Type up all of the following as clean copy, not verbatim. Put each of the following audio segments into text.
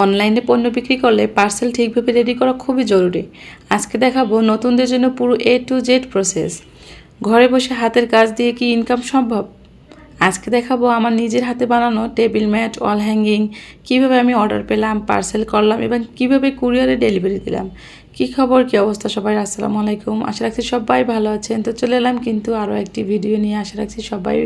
অনলাইনে পণ্য বিক্রি করলে পার্সেল ঠিকভাবে রেডি করা খুবই জরুরি। আজকে দেখাবো নতুনদের জন্য পুরো A to Z প্রসেস। ঘরে বসে হাতের কাজ দিয়ে কি ইনকাম সম্ভব? আজকে দেখাবো আমার নিজের হাতে বানানো টেবিল ম্যাট, ওয়াল হ্যাঙ্গিং, কীভাবে আমি অর্ডার পেলাম, পার্সেল করলাম এবং কীভাবে কুরিয়ারে ডেলিভারি দিলাম। কী খবর, কী অবস্থা সবাই? আসসালামু আলাইকুম। আশা রাখছি সবাই ভালো আছেন। তো চলে এলাম কিন্তু আরও একটি ভিডিও নিয়ে। আশা রাখছি সবাই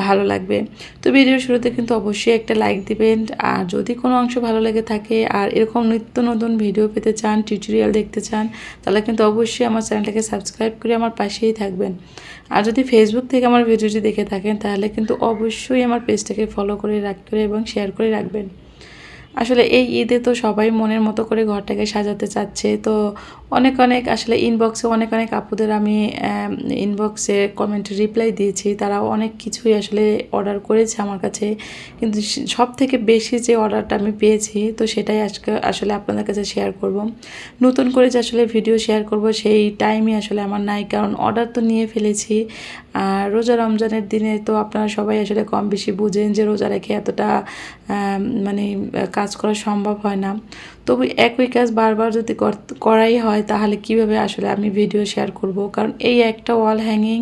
ভালো লাগবে। তো ভিডিওর শুরুতে কিন্তু অবশ্যই একটা লাইক দিবেন, আর যদি কোনো অংশ ভালো লেগে থাকে আর এরকম নিত্য নতুন ভিডিও পেতে চান, টিউটোরিয়াল দেখতে চান, তাহলে কিন্তু অবশ্যই আমার চ্যানেলটাকে সাবস্ক্রাইব করে আমার পাশেই থাকবেন। আর যদি ফেসবুক থেকে আমার ভিডিওটি দেখে থাকেন তাহলে কিন্তু অবশ্যই আমার পেজটাকে ফলো করে এবং শেয়ার করে রাখবেন। আসলে এই ঈদে তো সবাই মনের মতো করে ঘরটাকে সাজাতে চাচ্ছে। তো অনেক আসলে ইনবক্সে অনেক আপুদের আমি ইনবক্সে কমেন্টে রিপ্লাই দিয়েছি। তারাও অনেক কিছুই আসলে অর্ডার করেছে আমার কাছে, কিন্তু সবথেকে বেশি যে অর্ডারটা আমি পেয়েছি তো সেটাই আজকে আসলে আপনাদের কাছে শেয়ার করব। নতুন করে যে আসলে ভিডিও শেয়ার করব সেই টাইমই আসলে আমার নাই, কারণ অর্ডার তো নিয়ে ফেলেছি। আর রোজা রমজানের দিনে তো আপনারা সবাই আসলে কম বেশি বুঝেন যে রোজা রেখে এতটা মানে কাজ করা সম্ভব হয় না। তবু একই কাজ বারবার যদি করাই হয় তাহলে কিভাবে আসলে আমি ভিডিও শেয়ার করব? কারণ এই একটা ওয়াল হ্যাঙ্গিং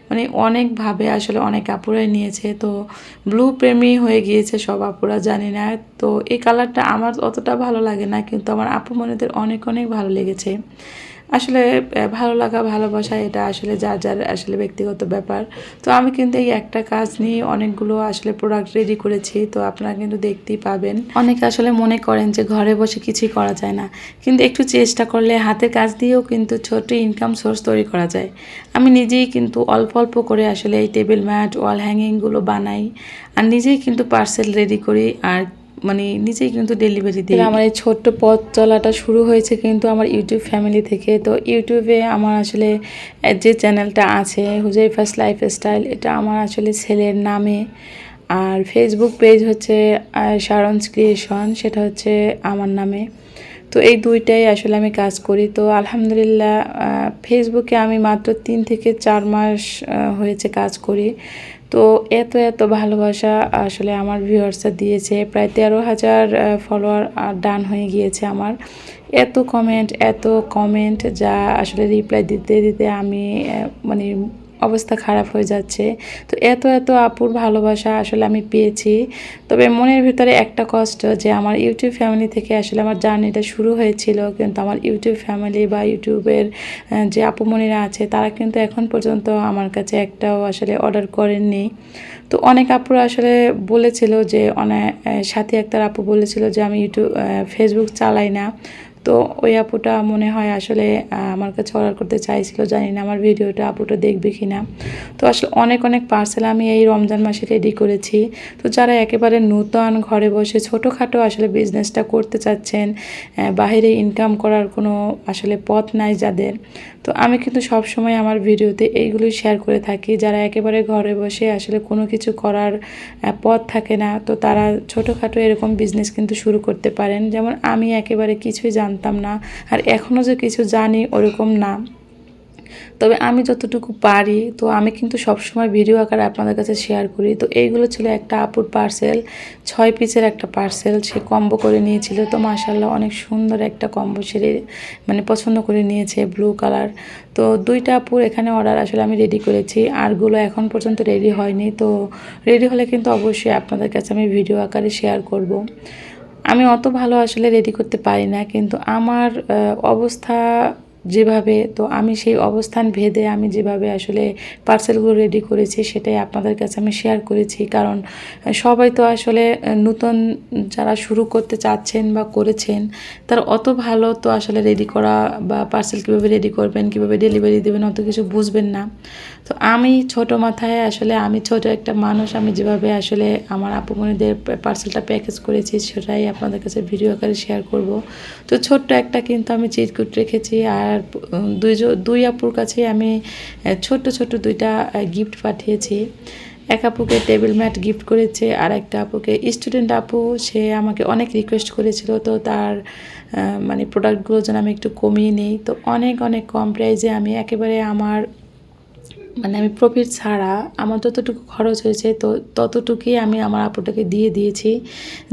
মানে অনেকভাবে আসলে অনেক আপুরাই নিয়েছে। তো ব্লু প্রেমী হয়ে গিয়েছে সব আপুরা, জানি না। তো এই কালারটা আমার অতটা ভালো লাগে না, কিন্তু আমার আপু মনেদের অনেক ভালো লেগেছে। আসলে ভালো লাগা ভালোবাসা এটা আসলে যার আসলে ব্যক্তিগত ব্যাপার। তো আমি কিন্তু এই একটা কাজ নিয়ে অনেকগুলো আসলে প্রোডাক্ট রেডি করেছি। তো আপনারা কিন্তু দেখতেই পাবেন। অনেকে আসলে মনে করেন যে ঘরে বসে কিছুই করা যায় না, কিন্তু একটু চেষ্টা করলে হাতের কাজ দিয়েও কিন্তু ছোট ইনকাম সোর্স তৈরি করা যায়। আমি নিজেই কিন্তু অল্প করে আসলে এই টেবিল ম্যাট, ওয়াল হ্যাঙ্গিংগুলো বানাই, আর নিজেই কিন্তু পার্সেল রেডি করি, আর মানে নিজেই কিন্তু ডেলিভারি দিই। আমার এই ছোট্ট পথ চলাটা শুরু হয়েছে কিন্তু আমার ইউটিউব ফ্যামিলি থেকে। তো ইউটিউবে আমার আসলে যে চ্যানেলটা আছে হুজাইফাস লাইফস্টাইল, এটা আমার আসলে ছেলের নামে। আর ফেসবুক পেজ হচ্ছে শারনস ক্রিয়েশন, সেটা হচ্ছে আমার নামে। তো এই দুইটাই আসলে আমি কাজ করি। তো আলহামদুলিল্লাহ ফেসবুকে আমি মাত্র 3 থেকে 4 মাস হয়েছে কাজ করি। তো এত ভালোবাসা আসলে আমার ভিউয়ার্সরা দিয়েছে। প্রায় 13,000 ফলোয়ার ডান হয়ে গিয়েছে আমার। এত কমেন্ট যা আসলে রিপ্লাই দিতে আমি মানে অবস্থা খারাপ হয়ে যাচ্ছে। তো এত আপুর ভালোবাসা আসলে আমি পেয়েছি। তবে মনের ভিতরে একটা কষ্ট যে আমার ইউটিউব ফ্যামিলি থেকে আসলে আমার জার্নিটা শুরু হয়েছিল, কিন্তু আমার ইউটিউব ফ্যামিলি বা ইউটিউবের যে আপুমনিরা আছে তারা কিন্তু এখন পর্যন্ত আমার কাছে একটাও আসলে অর্ডার করেননি। তো অনেক আপুরা আসলে বলেছিল যে সাথী আক্তার আপু বলেছিল যে আমি ফেসবুক চালাই না। তো ওই আপুটা মনে হয় আসলে আমার কাছে অর্ডার করতে চাইছিল, জানি না আমার ভিডিওটা আপুটা দেখবে কি না। তো আসলে অনেক পার্সেল আমি এই রমজান মাসে রেডি করেছি। তো যারা একেবারে নতুন ঘরে বসে ছোটোখাটো আসলে বিজনেসটা করতে চাচ্ছেন, বাহিরে ইনকাম করার কোনো আসলে পথ নাই যাদের, তো আমি কিন্তু সবসময় আমার ভিডিওতে এইগুলোই শেয়ার করে থাকি। যারা একেবারে ঘরে বসে আসলে কোনো কিছু করার পথ থাকে না, তো তারা ছোটোখাটো এরকম বিজনেস কিন্তু শুরু করতে পারেন। যেমন আমি একেবারে কিছুই জানতাম না, আর এখনও যে কিছু জানি ওরকম না, তবে আমি যতটুকু পারি তো আমি কিন্তু সবসময় ভিডিও আকারে আপনাদের কাছে শেয়ার করি। তো এইগুলো ছিল একটা আপুর পার্সেল, 6 পিসের একটা পার্সেল, সে কম্বো করে নিয়েছিল। তো মাশাআল্লাহ অনেক সুন্দর একটা কম্বো সে মানে পছন্দ করে নিয়েছে, ব্লু কালার। তো 2টা আপুর এখানে অর্ডার আসলে আমি রেডি করেছি, আরগুলো এখন পর্যন্ত রেডি হয়নি। তো রেডি হলে কিন্তু অবশ্যই আপনাদের কাছে আমি ভিডিও আকারে শেয়ার করব। আমি অত ভালো আসলে রেডি করতে পারি না, কিন্তু আমার অবস্থা যেভাবে, তো আমি সেই অবস্থান ভেদে আমি যেভাবে আসলে পার্সেলগুলো রেডি করেছি সেটাই আপনাদের কাছে আমি শেয়ার করেছি। কারণ সবাই তো আসলে নতুন যারা শুরু করতে চাচ্ছেন বা করেছেন তারা অত ভালো তো আসলে রেডি করা বা পার্সেল কীভাবে রেডি করবেন, কীভাবে ডেলিভারি দেবেন অত কিছু বুঝবেন না। তো আমি ছোট মাথায় আসলে আমি ছোট একটা মানুষ, আমি যেভাবে আসলে আমার আপুমনিদের পার্সেলটা প্যাকেজ করেছি সেটাই আপনাদের কাছে ভিডিও আকারে শেয়ার করব। তো ছোট্ট একটা কিন্তু আমি চিরকুট রেখেছি, আর দুই আপুর কাছে আমি ছোট্ট 2টা গিফট পাঠিয়েছি। এক আপুকে টেবিল ম্যাট গিফট করেছে, আর একটা আপুকে স্টুডেন্ট আপু, সে আমাকে অনেক রিকোয়েস্ট করেছিল তো তার মানে প্রোডাক্টগুলো যেন আমি একটু কমিয়ে নিই। তো অনেক কম প্রাইসে আমি একেবারে আমার মানে আমি প্রফিট ছাড়া আমার যতটুকু খরচ হয়েছে তো ততটুকুই আমি আমার আপুটাকে দিয়ে দিয়েছি।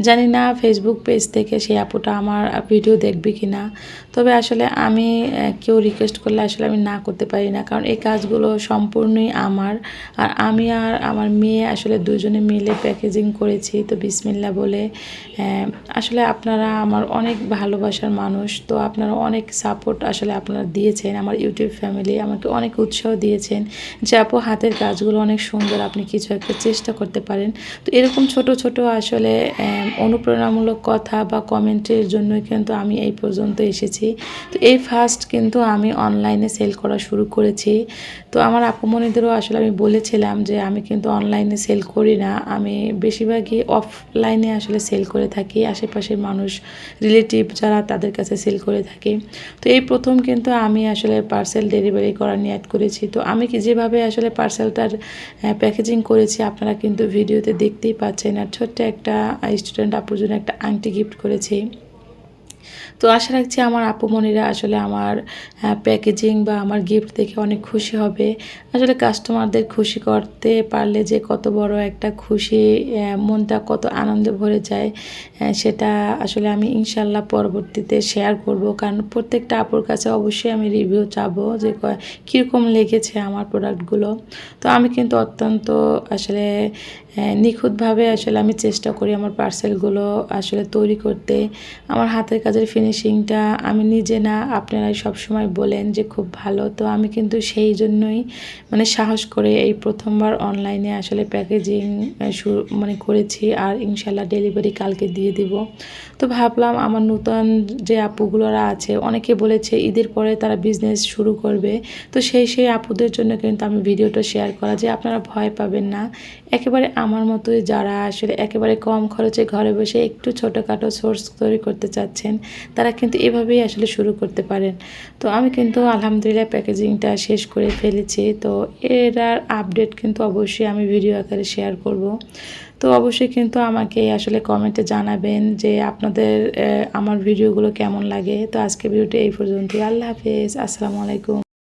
জানি না ফেসবুক পেজ থেকে সেই আপুটা আমার ভিডিও দেখবে কি না। তবে আসলে আমি কেউ রিকোয়েস্ট করলে আসলে আমি না করতে পারি না, কারণ এই কাজগুলো সম্পূর্ণই আমার। আর আমি আর আমার মেয়ে আসলে দুজনে মিলে প্যাকেজিং করেছি। তো বিসমিল্লাহ বলে আসলে আপনারা আমার অনেক ভালোবাসার মানুষ, তো আপনারা অনেক সাপোর্ট আসলে আপনারা দিয়েছেন। আমার ইউটিউব ফ্যামিলি আমাকে অনেক উৎসাহ দিয়েছেন যে আপু হাতের কাজগুলো অনেক সুন্দর, আপনি কিছু একটা চেষ্টা করতে পারেন। তো এরকম ছোট ছোট আসলে অনুপ্রেরণামূলক কথা বা কমেন্টের জন্যই কিন্তু আমি এই পর্যন্ত এসেছি। তো এই ফার্স্ট কিন্তু আমি অনলাইনে সেল করা শুরু করেছি। তো আমার আপুমণিদেরও আসলে আমি বলেছিলাম যে আমি কিন্তু অনলাইনে সেল করি না, আমি বেশিরভাগই অফলাইনে আসলে সেল করে থাকি, আশেপাশের মানুষ রিলেটিভ যারা তাদের কাছে সেল করে থাকি। তো এই প্রথম কিন্তু আমি আসলে পার্সেল ডেলিভারি করা নিয়ে অ্যাড করেছি। তো আমি কি যেভাবে আসলে পার্সেলটার প্যাকেজিং করেছি আপনারা কিন্তু ভিডিওতে দেখতেই পাচ্ছেন। আর ছোট্ট একটা স্টুডেন্ট আপুর জন্য একটা আংটি গিফট করেছি। তো আশা রাখছি আমার আপুমণিরা আসলে আমার প্যাকেজিং বা আমার গিফট দেখে অনেক খুশি হবে। আসলে কাস্টমারদের খুশি করতে পারলে যে কত বড় একটা খুশি, মনটা কত আনন্দে ভরে যায়, সেটা আসলে আমি ইনশাল্লাহ পরবর্তীতে শেয়ার করব। কারণ প্রত্যেকটা আপুর কাছে অবশ্যই আমি রিভিউ চাবো যে কীরকম লেগেছে আমার প্রোডাক্টগুলো। তো আমি কিন্তু অত্যন্ত আসলে নিখুঁতভাবে আসলে আমি চেষ্টা করি আমার পার্সেলগুলো আসলে তৈরি করতে। আমার হাতের কাজের ফিনিশিংটা আমি নিজে না, আপনারাই সবসময় বলেন যে খুব ভালো। তো আমি কিন্তু সেই জন্যই মানে সাহস করে এই প্রথমবার অনলাইনে আসলে প্যাকেজিং মানে করেছি। আর ইনশাল্লাহ ডেলিভারি কালকে দিয়ে দিব। তো ভাবলাম আমার নতুন যে আপুগুলোরা আছে অনেকে বলেছে ঈদের পরে তারা বিজনেস শুরু করবে। তো সেই আপুদের জন্য কিন্তু আমি ভিডিওটা শেয়ার করা, যে আপনারা ভয় পাবেন না। একেবারে আমার মতোই যারা আসলে একেবারে কম খরচে ঘরে বসে একটু ছোটোখাটো সোর্স তৈরি করতে চাচ্ছেন, তারা কিন্তু এভাবেই আসলে শুরু করতে পারেন। তো আমি কিন্তু আলহামদুলিল্লাহ প্যাকেজিংটা শেষ করে ফেলেছি। তো এটার আপডেট কিন্তু অবশ্যই আমি ভিডিও আকারে শেয়ার করব। তো অবশ্যই কিন্তু আমাকে আসলে কমেন্টে জানাবেন যে আপনাদের আমার ভিডিওগুলো কেমন লাগে। তো আজকে ভিডিওটি এই পর্যন্তই। আল্লাহ হাফেজ, আসসালামু আলাইকুম।